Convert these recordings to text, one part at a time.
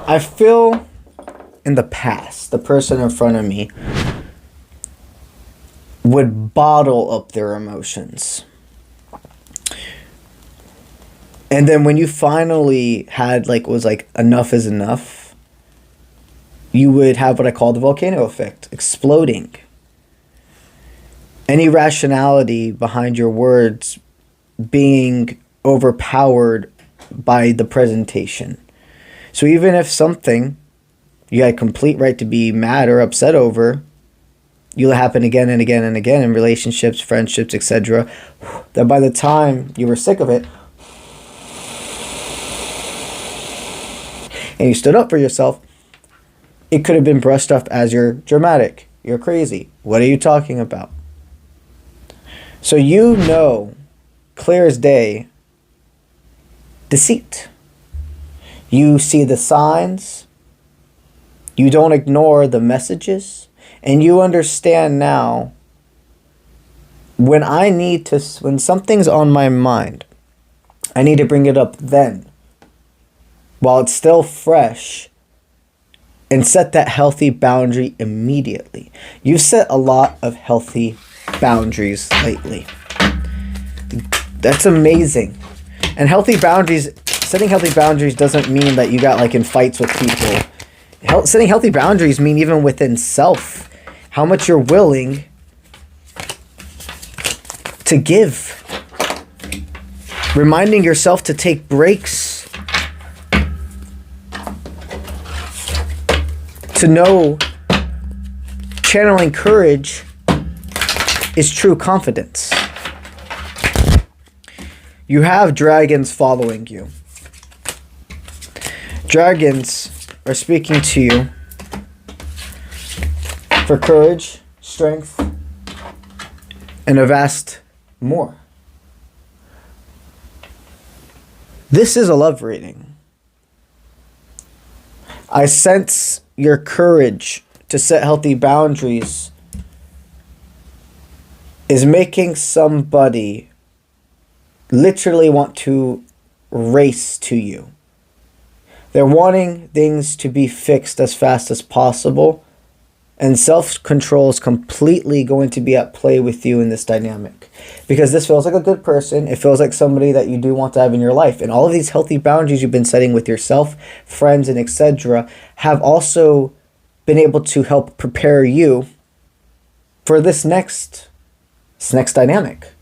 I feel in the past, the person in front of me would bottle up their emotions. And then when you finally had, like, was like, enough is enough, you would have what I call the volcano effect, exploding. Any rationality behind your words being overpowered by the presentation. So even if something you had complete right to be mad or upset over, you'll happen again and again and again in relationships, friendships, etc., that by the time you were sick of it and you stood up for yourself, it could have been brushed off as you're dramatic, you're crazy, what are you talking about? So you know, clear as day, deceit. You see the signs, you don't ignore the messages, and you understand now when something's on my mind, I need to bring it up then, while it's still fresh, and set that healthy boundary immediately. You've set a lot of healthy boundaries lately. That's amazing. And setting healthy boundaries doesn't mean that you got, like, in fights with people. Setting healthy boundaries mean even within self, how much you're willing to give. Reminding yourself to take breaks. To know channeling courage is true confidence. You have dragons following you. Dragons are speaking to you for courage, strength, and a vast more. This is a love reading. I sense your courage to set healthy boundaries is making somebody literally want to race to you. They're wanting things to be fixed as fast as possible, and self-control is completely going to be at play with you in this dynamic. Because this feels like a good person. It feels like somebody that you do want to have in your life. And all of these healthy boundaries you've been setting with yourself, friends, and etc. have also been able to help prepare you for this next dynamic.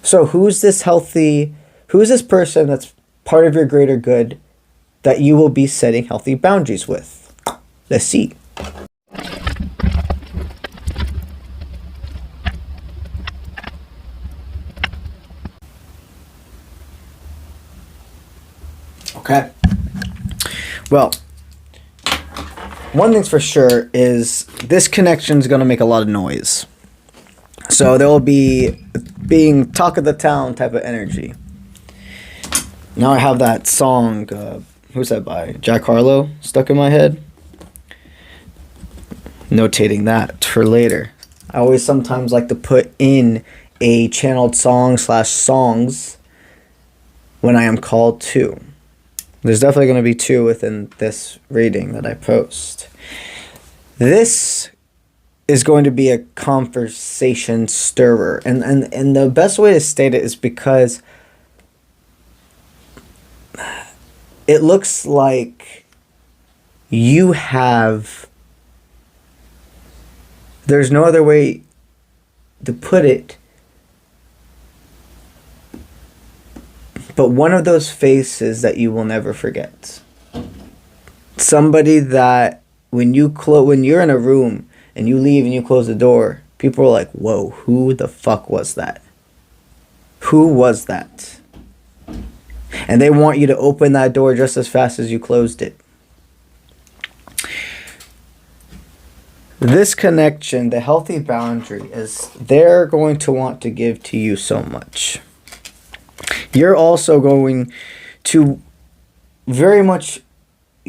So who's this person that's part of your greater good that you will be setting healthy boundaries with? Let's see. Okay. Well, one thing's for sure is this connection is going to make a lot of noise. So there will be being talk of the town type of energy. Now I have that song, who's that by? Jack Harlow stuck in my head. Notating that for later. I always sometimes like to put in a channeled song/songs when I am called to. There's definitely going to be 2 within this reading that I post. This is going to be a conversation stirrer. And the best way to state it is because it looks like you have... There's no other way to put it. But one of those faces that you will never forget. Somebody that when you're in a room and you leave and you close the door, people are like, whoa, who the fuck was that? Who was that? And they want you to open that door just as fast as you closed it. This connection, the healthy boundary, is they're going to want to give to you so much. You're also going to very much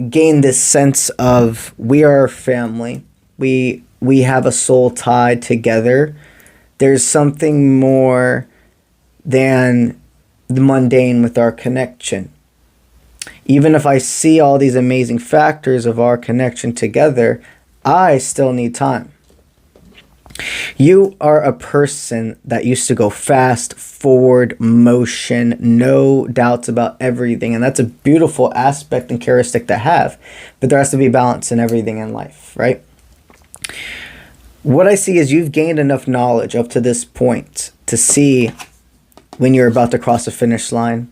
gain this sense of we are a family. We have a soul tied together. There's something more than the mundane with our connection. Even if I see all these amazing factors of our connection together, I still need time. You are a person that used to go fast, forward motion, no doubts about everything. And that's a beautiful aspect and characteristic to have. But there has to be balance in everything in life, right? What I see is you've gained enough knowledge up to this point to see when you're about to cross the finish line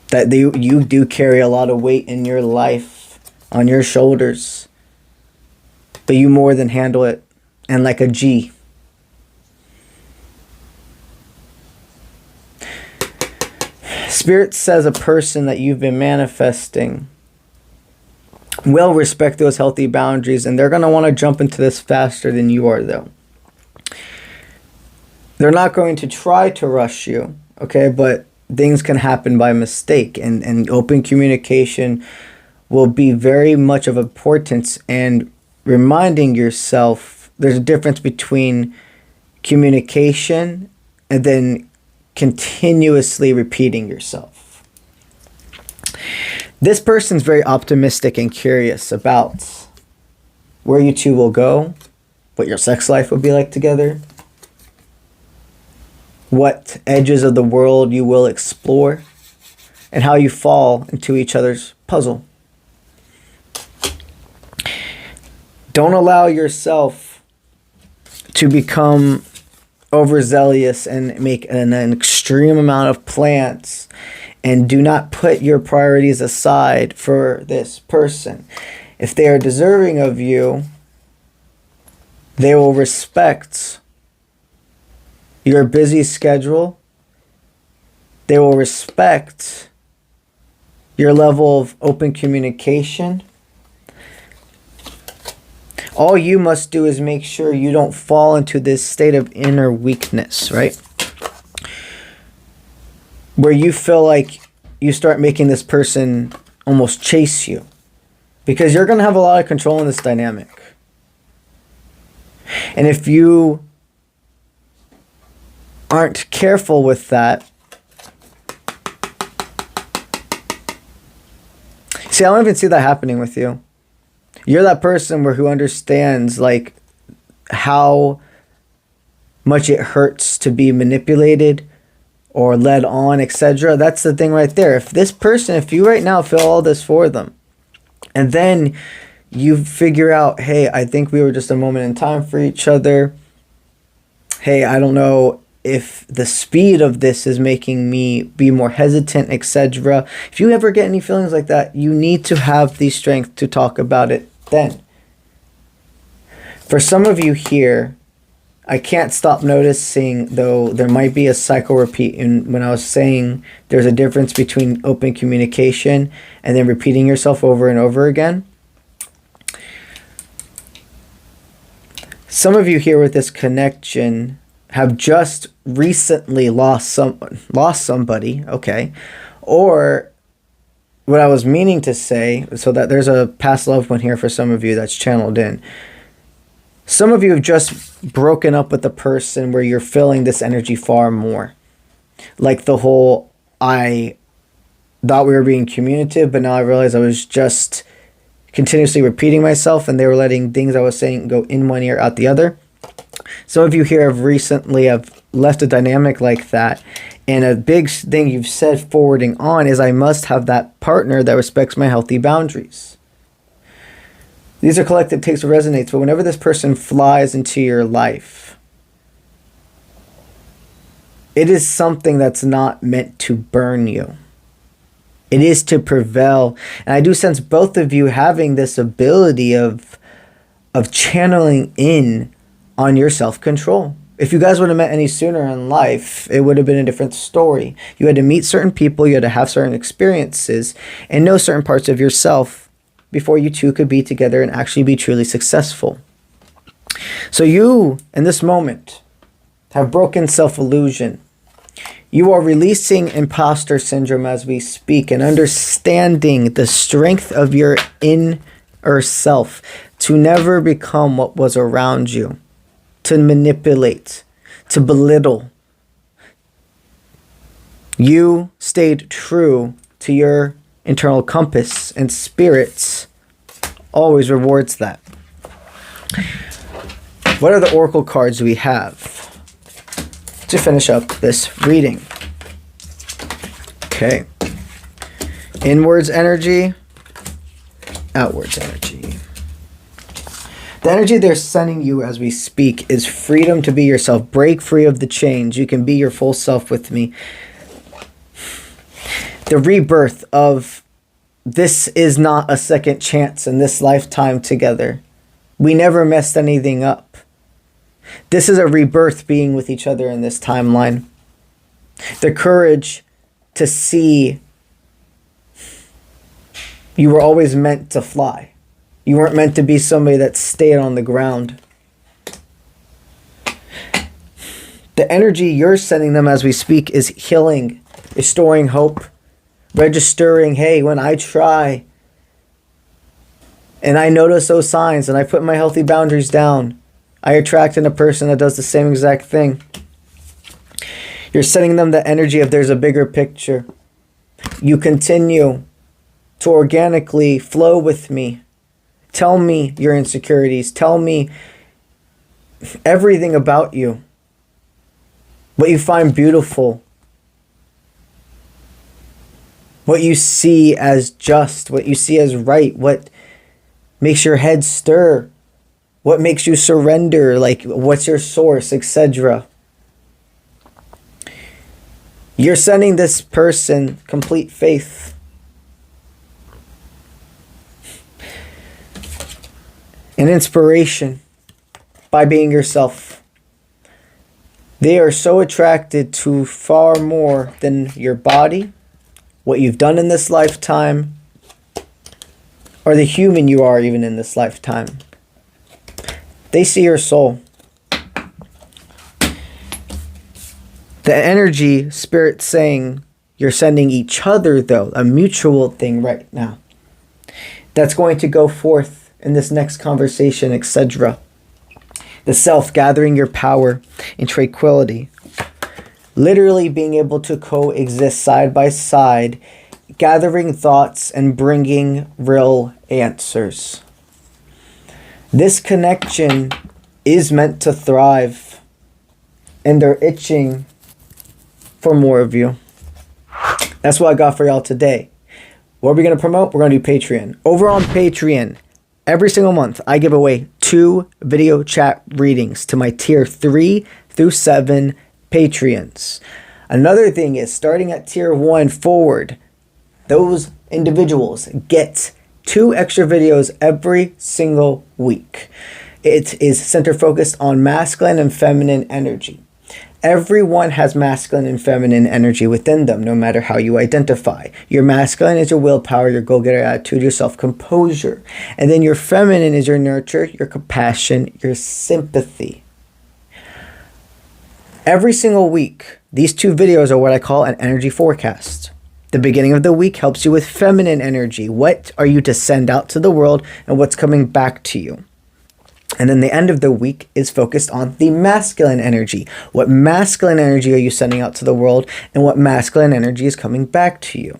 that you do carry a lot of weight in your life on your shoulders. But you more than handle it, and like a G. Spirit says a person that you've been manifesting will respect those healthy boundaries, and they're going to want to jump into this faster than you are, though. They're not going to try to rush you, okay? But things can happen by mistake, and open communication will be very much of importance, and reminding yourself there's a difference between communication and then continuously repeating yourself. This person's very optimistic and curious about where you two will go, what your sex life will be like together, what edges of the world you will explore, and how you fall into each other's puzzle. Don't allow yourself to become overzealous and make an extreme amount of plans, and do not put your priorities aside for this person. If they are deserving of you, they will respect your busy schedule. They will respect your level of open communication. All you must do is make sure you don't fall into this state of inner weakness, right? Where you feel like you start making this person almost chase you. Because you're going to have a lot of control in this dynamic. And if you aren't careful with that, see, I don't even see that happening with you. You're that person who understands like how much it hurts to be manipulated or led on, etc. That's the thing right there. If this person, if you right now feel all this for them, and then you figure out, hey, I think we were just a moment in time for each other. Hey, I don't know if the speed of this is making me be more hesitant, etc. If you ever get any feelings like that, you need to have the strength to talk about it then. For some of you here, I can't stop noticing, though, there might be a cycle repeat in when I was saying there's a difference between open communication and then repeating yourself over and over again. Some of you here with this connection have just recently lost somebody, okay? Or what I was meaning to say, so that there's a past loved one here for some of you that's channeled in. Some of you have just broken up with a person where you're feeling this energy far more. Like the whole, I thought we were being communicative, but now I realize I was just continuously repeating myself, and they were letting things I was saying go in one ear, out the other. Some of you here have recently left a dynamic like that. And a big thing you've said forwarding on is I must have that partner that respects my healthy boundaries. These are collective takes or resonates, but whenever this person flies into your life, it is something that's not meant to burn you. It is to prevail. And I do sense both of you having this ability of channeling in on your self-control. If you guys would have met any sooner in life, it would have been a different story. You had to meet certain people, you had to have certain experiences, and know certain parts of yourself before you two could be together and actually be truly successful. So you, in this moment, have broken self-illusion. You are releasing imposter syndrome as we speak and understanding the strength of your inner self to never become what was around you, to manipulate, to belittle, You stayed true to your internal compass, and spirits always rewards that. What are the oracle cards we have to finish up this reading? Okay. Inwards energy, outwards energy. The energy they're sending you as we speak is freedom to be yourself. Break free of the chains. You can be your full self with me. The rebirth of this is not a second chance in this lifetime together. We never messed anything up. This is a rebirth being with each other in this timeline. The courage to see you were always meant to fly. You weren't meant to be somebody that stayed on the ground. The energy you're sending them as we speak is healing, restoring hope, registering, hey, when I try and I notice those signs and I put my healthy boundaries down, I attract in a person that does the same exact thing. You're sending them the energy of there's a bigger picture. You continue to organically flow with me. Tell me your insecurities. Tell me everything about you. What you find beautiful. What you see as just. What you see as right. What makes your head stir. What makes you surrender. Like, what's your source, etc. You're sending this person complete faith. An inspiration by being yourself. They are so attracted to far more than your body, what you've done in this lifetime, or the human you are even in this lifetime. They see your soul. The energy spirit saying you're sending each other, though, a mutual thing right now. That's going to go forth in this next conversation, etc. The self gathering your power in tranquility. Literally being able to coexist side by side, gathering thoughts and bringing real answers. This connection is meant to thrive, and they're itching for more of you. That's what I got for y'all today. What are we going to promote? We're going to do Patreon. Over on Patreon, every single month, I give away 2 video chat readings to my tier 3 through 7 Patreons. Another thing is, starting at tier 1 forward, those individuals get 2 extra videos every single week. It is center focused on masculine and feminine energy. Everyone has masculine and feminine energy within them, no matter how you identify. Your masculine is your willpower, your go-getter attitude, your self-composure. And then your feminine is your nurture, your compassion, your sympathy. Every single week, these 2 videos are what I call an energy forecast. The beginning of the week helps you with feminine energy. What are you to send out to the world and what's coming back to you? And then the end of the week is focused on the masculine energy. What masculine energy are you sending out to the world, and what masculine energy is coming back to you?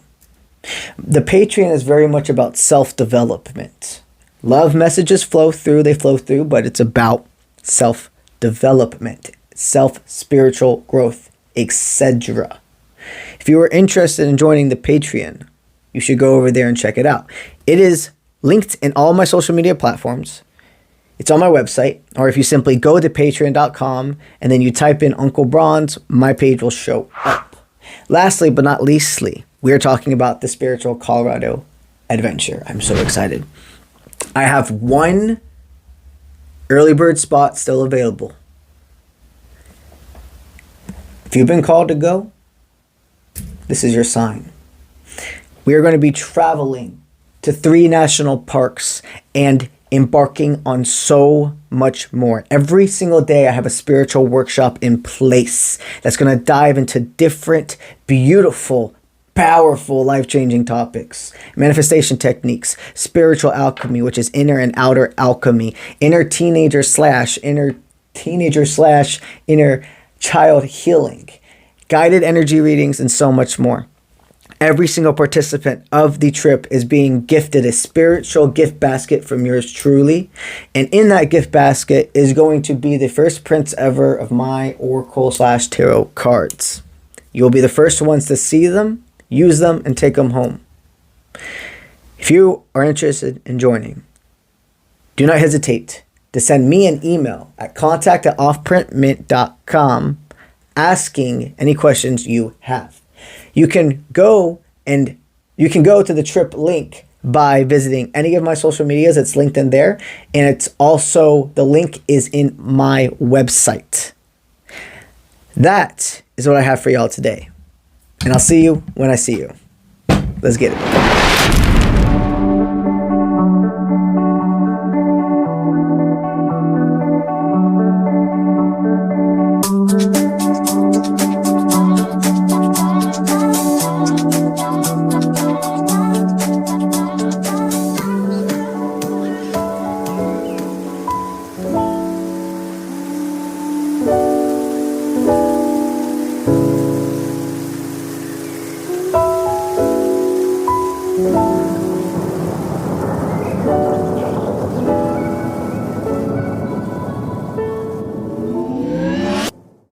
The Patreon is very much about self-development. Love messages flow through, but it's about self-development, self-spiritual growth, etc. If you are interested in joining the Patreon, you should go over there and check it out. It is linked in all my social media platforms. It's on my website, or if you simply go to patreon.com and then you type in Uncle Bronze, my page will show up. Lastly, but not leastly, we are talking about the Spiritual Colorado adventure. I'm so excited. I have 1 early bird spot still available. If you've been called to go, this is your sign. We are going to be traveling to 3 national parks and embarking on so much more. Every single day I have a spiritual workshop in place that's going to dive into different, beautiful, powerful, life-changing topics. Manifestation techniques, spiritual alchemy, which is inner and outer alchemy, inner teenager slash inner child healing, guided energy readings, and so much more. Every single participant of the trip is being gifted a spiritual gift basket from yours truly. And in that gift basket is going to be the first prints ever of my Oracle/Tarot cards. You'll be the first ones to see them, use them, and take them home. If you are interested in joining, do not hesitate to send me an email at contact@offprintmint.com asking any questions you have. You can go to the trip link by visiting any of my social medias. It's linked in there. And it's also, the link is in my website. That is what I have for y'all today. And I'll see you when I see you. Let's get it. Bye.